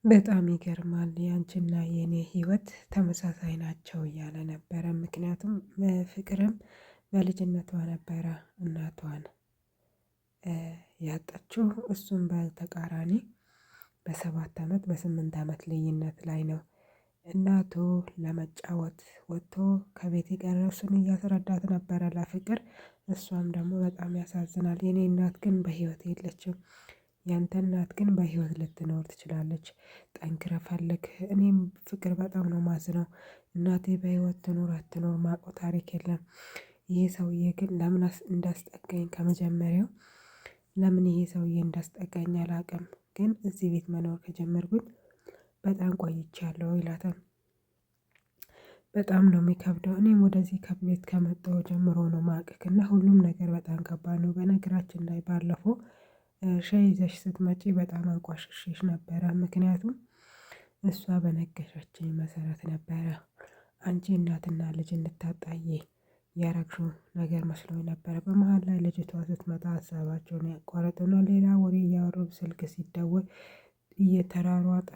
በጣም ይገርማል ያንቺና የኔ ህይወት ተመሳሳይ ናቸው እያለ ነበረ። ምክንያቱም ፍቅርም በልጅነቷ ነበረ እናቷን ያጣችው፣ እሱም በተቃራኒ በ7 አመት በ8 አመት ልዩነት ላይ ነው። እናቱ ለመጫወት ወጥቶ ከቤት የቀረ እሱን እያስረዳት ነበረ ለፍቅር። እሷም ደግሞ በጣም ያሳዝናል። የኔ እናት ግን በህይወት የለችም፣ ያንተ እናት ግን በህይወት ልትኖር ትችላለች። ጠንክረ ፈልግ። እኔም ፍቅር በጣም ነው ማዝነው። እናቴ በህይወት ትኖር አትኖር ማውቀው ታሪክ የለም። ይሄ ሰውዬ ግን ለምን እንዳስጠጋኝ ከመጀመሪያው ለምን ይሄ ሰውዬ እንዳስጠጋኝ አላውቅም። ግን እዚህ ቤት መኖር ከጀመርኩኝ በጣም ቆይቻለሁ ይላታል። በጣም ነው የሚከብደው። እኔም ወደዚህ ከቤት ከመጣሁ ጀምሮ ነው ማቅክ እና ሁሉም ነገር በጣም ከባድ ነው። በነገራችን ላይ ባለፈው ሻይ ይዘሽ ስትመጪ በጣም አንቋሽሼሽ ነበረ። ምክንያቱም እሷ በነገረችኝ መሰረት ነበረ አንቺ እናትና ልጅ እንድታጣዬ ያረግሽው ነገር መስሎኝ ነበረ። በመሃል ላይ ልጅቷ ስትመጣ ሀሳባቸውን ያቋረጡና ሌላ ወሬ እያወሩ ስልክ ሲደወል እየተራሯጠ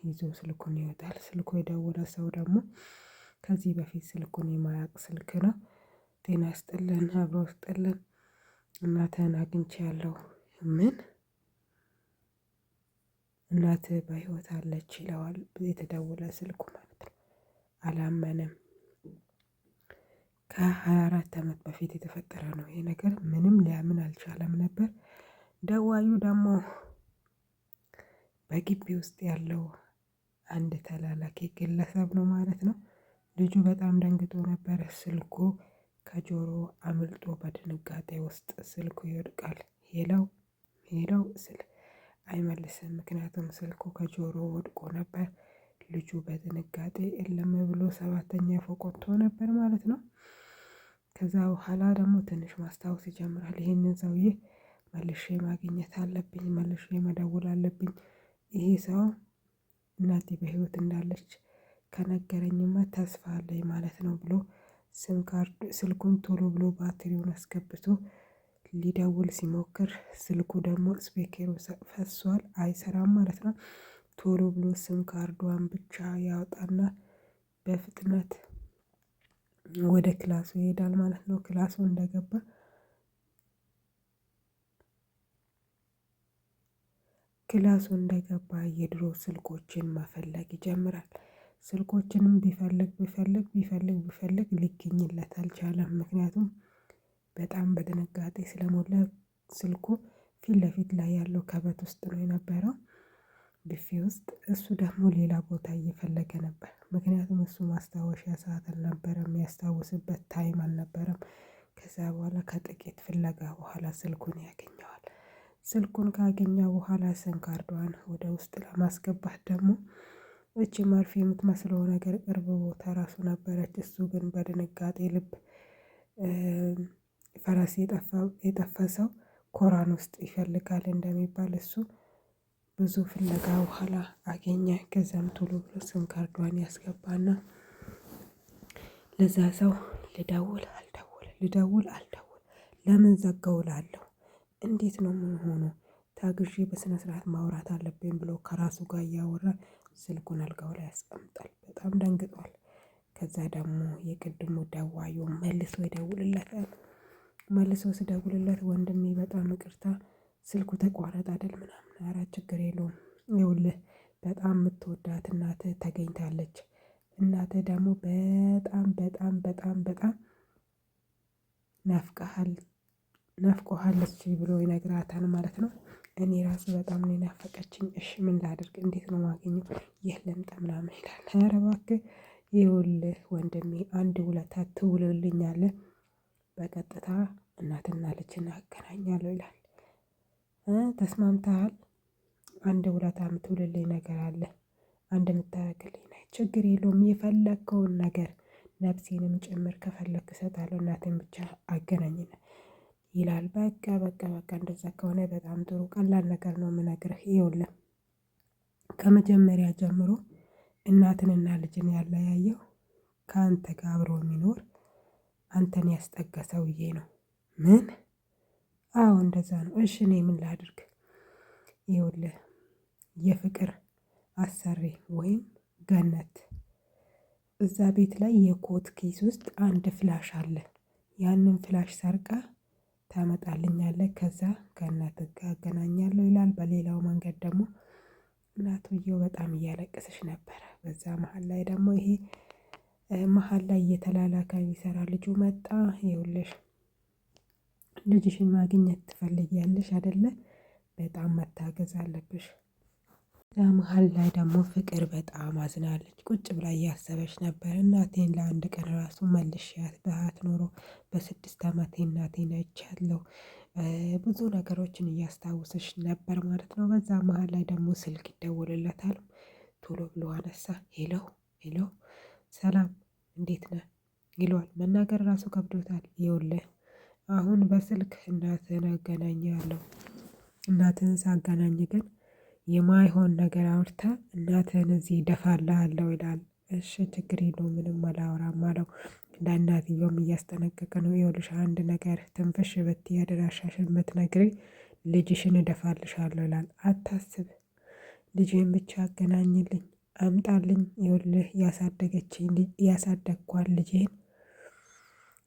ይዞ ስልኩን ይወጣል። ስልኩ የደወለ ሰው ደግሞ ከዚህ በፊት ስልኩን የማያውቅ ስልክ ነው። ጤና ይስጥልን አብሮ ይስጥልን እናትህን አግኝቻለሁ። ምን እናትህ በህይወት አለች ይለዋል። የተደወለ ስልኩ ማለት ነው። አላመነም። ከ24 አመት በፊት የተፈጠረ ነው ይሄ ነገር። ምንም ሊያምን አልቻለም ነበር። ደዋዩ ደግሞ በግቢ ውስጥ ያለው አንድ ተላላኪ ግለሰብ ነው ማለት ነው። ልጁ በጣም ደንግጦ ነበር። ስልኩ ከጆሮ አምልጦ በድንጋጤ ውስጥ ስልኩ ይወድቃል። ሄለው ሄለው ስል አይመልስም። ምክንያቱም ስልኩ ከጆሮ ወድቆ ነበር። ልጁ በድንጋጤ እልም ብሎ 7ኛ ፎቅ ወጥቶ ነበር ማለት ነው። ከዛ በኋላ ደግሞ ትንሽ ማስታወስ ይጀምራል። ይሄንን ሰውዬ መልሼ ማግኘት አለብኝ፣ መልሼ መደወል አለብኝ። ይሄ ሰው እናቴ በህይወት እንዳለች ከነገረኝማ ተስፋ አለኝ ማለት ነው ብሎ ስም ካርድ ስልኩን ቶሎ ብሎ ባትሪውን አስገብቶ ሊደውል ሲሞክር ስልኩ ደግሞ ስፒከሩ ፈሷል፣ አይሰራም ማለት ነው። ቶሎ ብሎ ስም ካርዷን ብቻ ያወጣና በፍጥነት ወደ ክላሱ ይሄዳል ማለት ነው። ክላሱ እንደገባ የድሮ ስልኮችን መፈለግ ይጀምራል። ስልኮችንም ቢፈልግ ሊገኝለት አልቻለም። ምክንያቱም በጣም በድንጋጤ ስለሞላ ስልኩ ፊት ለፊት ላይ ያለው ከበት ውስጥ ነው የነበረው፣ ብፌ ውስጥ። እሱ ደግሞ ሌላ ቦታ እየፈለገ ነበር። ምክንያቱም እሱ ማስታወሻ ሰዓት አልነበረም፣ የሚያስታውስበት ታይም አልነበረም። ከዛ በኋላ ከጥቂት ፍለጋ በኋላ ስልኩን ያገኘዋል። ስልኩን ካገኘ በኋላ ስም ካርዷን ወደ ውስጥ ለማስገባት ደግሞ እቺ መርፌ የምትመስለው ነገር ቅርብ ቦታ ራሱ ነበረች። እሱ ግን በድንጋጤ ልብ ፈረስ የጠፋ ሰው ኮራን ውስጥ ይፈልጋል እንደሚባል እሱ ብዙ ፍለጋ በኋላ አገኘ። ከዛም ቶሎ ብሎ ስም ካርዷን ያስገባና ለዛ ሰው ልደውል አልደውል ለምን ዘጋው እላለሁ። እንዴት ነው ምን ሆኖ ታግዤ በስነ ስርዓት ማውራት አለብኝ ብሎ ከራሱ ጋር እያወራ ስልኩን አልጋው ላይ ያስቀምጣል። በጣም ደንግጧል። ከዛ ደግሞ የቅድሙ ደዋዩ መልሶ ይደውልለታል። መልሶ ሲደውልለት ወንድሜ በጣም ይቅርታ ስልኩ ተቋረጠ አይደል ምናምን፣ ኧረ ችግር የለውም ይኸውልህ በጣም የምትወዳት እናትህ ተገኝታለች። እናትህ ደግሞ በጣም በጣም በጣም በጣም ናፍቆሃለች ብሎ ይነግራታል ማለት ነው። እኔ ራሱ በጣም ነው የናፈቀችኝ። እሺ ምን ላድርግ? እንዴት ነው ማገኘው? የት ልምጣ? ምናምን ይላል። ኧረ እባክህ ይኸውልህ ወንድሜ አንድ ውለታ ትውልልኛለህ፣ በቀጥታ እናትና ልጅን አገናኛለሁ ይላል። ተስማምተሃል? አንድ ውለታ የምትውልልኝ ነገር አለ፣ አንድ የምታደርግልኝ ነኝ። ችግር የለውም የፈለግከውን ነገር ነፍሴንም ጭምር ከፈለክ እሰጣለሁ፣ እናቴን ብቻ አገናኝን ይላል። በቃ እንደዛ ከሆነ በጣም ጥሩ፣ ቀላል ነገር ነው የምነግርህ። ይኸውልህ ከመጀመሪያ ጀምሮ እናትንና ልጅን ያለያየው ከአንተ ጋር አብሮ የሚኖር አንተን ያስጠጋ ሰውዬ ነው። ምን? አዎ እንደዛ ነው። እሺ እኔ ምን ላድርግ? ይኸውልህ የፍቅር አሰሪ ወይም ገነት እዛ ቤት ላይ የኮት ኪስ ውስጥ አንድ ፍላሽ አለ። ያንን ፍላሽ ሰርቃ ታመጣልኛለህ ከዛ ከእናትህ ጋር አገናኛለሁ ይላል። በሌላው መንገድ ደግሞ እናትየው በጣም እያለቀሰች ነበረ። በዛ መሃል ላይ ደግሞ ይሄ መሃል ላይ እየተላላከ የሚሰራ ልጁ መጣ። ይኸውልሽ ልጅሽን ማግኘት ትፈልጊያለሽ አይደለ? በጣም መታገዝ አለብሽ። መሃል ላይ ደግሞ ፍቅር በጣም አዝናለች። ቁጭ ብላ እያሰበች ነበር። እናቴን ለአንድ ቀን ራሱ መልሻት ብሃት ኖሮ በ6 ዓመቴ እናቴን አይቻለሁ። ብዙ ነገሮችን እያስታወሰች ነበር ማለት ነው። በዛ መሃል ላይ ደግሞ ስልክ ይደወልለታል። ቶሎ ብሎ አነሳ። ሄሎ ሄሎ፣ ሰላም እንዴት ነህ ይለዋል። መናገር ራሱ ከብዶታል። ይኸውልህ አሁን በስልክ እናትህን አገናኛለሁ። እናትህን ሳገናኝ ግን የማይሆን ነገር አውርታ እናትህን እዚህ እደፋልሃለሁ ይላል። እሺ ችግር የለውም ምንም አላወራም አለው። ለእናትየውም እያስጠነቀቀ ነው። ይኸውልሽ አንድ ነገር ትንፍሽ ብትይ አድራሻሽን ብትነግሪኝ ልጅሽን እደፋልሻለሁ ይላል። አታስብ፣ ልጄን ብቻ አገናኝልኝ፣ አምጣልኝ። ይኸውልህ ያሳደግኳት ልጄን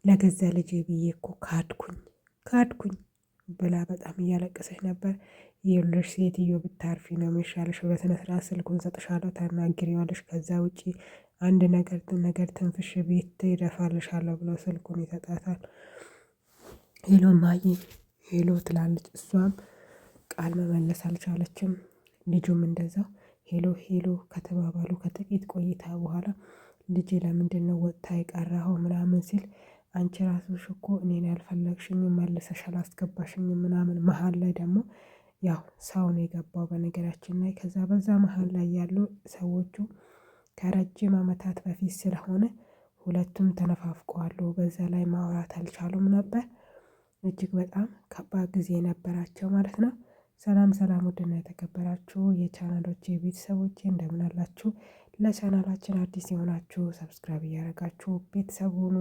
ለገዛ ልጄ ብዬ እኮ ካድኩኝ ብላ በጣም እያለቀሰች ነበር። ይኸውልሽ ሴትዮ ብታርፊ ነው የሚሻልሽ። በስነ ስርዓት ስልኩን ሰጥሻለሁ ታናግሪዋለሽ። ከዛ ውጪ አንድ ነገር ትንፍሽ ቤት እደፋልሻለሁ ብሎ ስልኩን ይሰጣታል። ሄሎ እማዬ ሄሎ ትላለች። እሷም ቃል መመለስ አልቻለችም። ልጁም እንደዛው ሄሎ ሄሎ ከተባባሉ ከጥቂት ቆይታ በኋላ ልጄ ለምንድነው ወጥታ የቀረኸው ምናምን ሲል አንቺ ራስሽ እኮ እኔን ያልፈለግሽኝም መልሰሽ አላስገባሽኝም ምናምን። መሃል ላይ ደግሞ ያው ሰው ነው የገባው በነገራችን ላይ። ከዛ በዛ መሃል ላይ ያሉ ሰዎቹ ከረጅም ዓመታት በፊት ስለሆነ ሁለቱም ተነፋፍቀዋል። በዛ ላይ ማውራት አልቻሉም ነበር። እጅግ በጣም ከባድ ጊዜ ነበራቸው ማለት ነው። ሰላም ሰላም፣ ውድና የተከበራችሁ የቻናሎቼ ቤተሰቦቼ እንደምን አላችሁ? ለቻናላችን አዲስ የሆናችሁ ሰብስክራይብ እያደረጋችሁ ቤተሰብ ሁኑ።